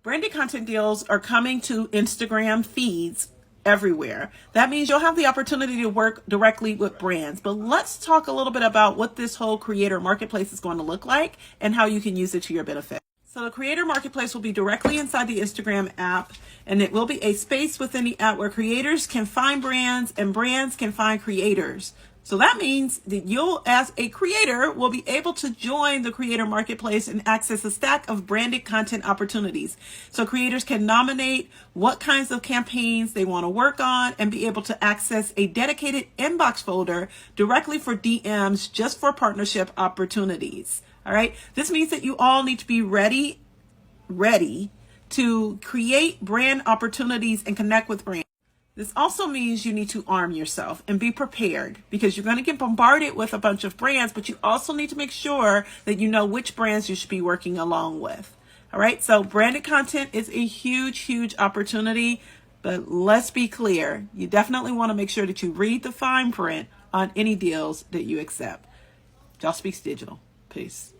Branded content deals are coming to Instagram feeds everywhere. That means you'll have the opportunity to work directly with brands. But let's talk a little bit about what this whole creator marketplace is going to look like and how you can use it to your benefit. So the creator marketplace will be directly inside the Instagram app, and it will be a space within the app where creators can find brands and brands can find creators. So that means that you, as a creator, will be able to join the creator marketplace and access a stack of branded content opportunities. So creators can nominate what kinds of campaigns they want to work on and be able to access a dedicated inbox folder directly for DMs just for partnership opportunities. All right. This means that you all need to be ready to create brand opportunities and connect with brands. This also means you need to arm yourself and be prepared because you're going to get bombarded with a bunch of brands, but you also need to make sure that you know which brands you should be working along with. All right. So branded content is a huge, huge opportunity, but let's be clear. You definitely want to make sure that you read the fine print on any deals that you accept. Y'all Speaks Digital. Peace.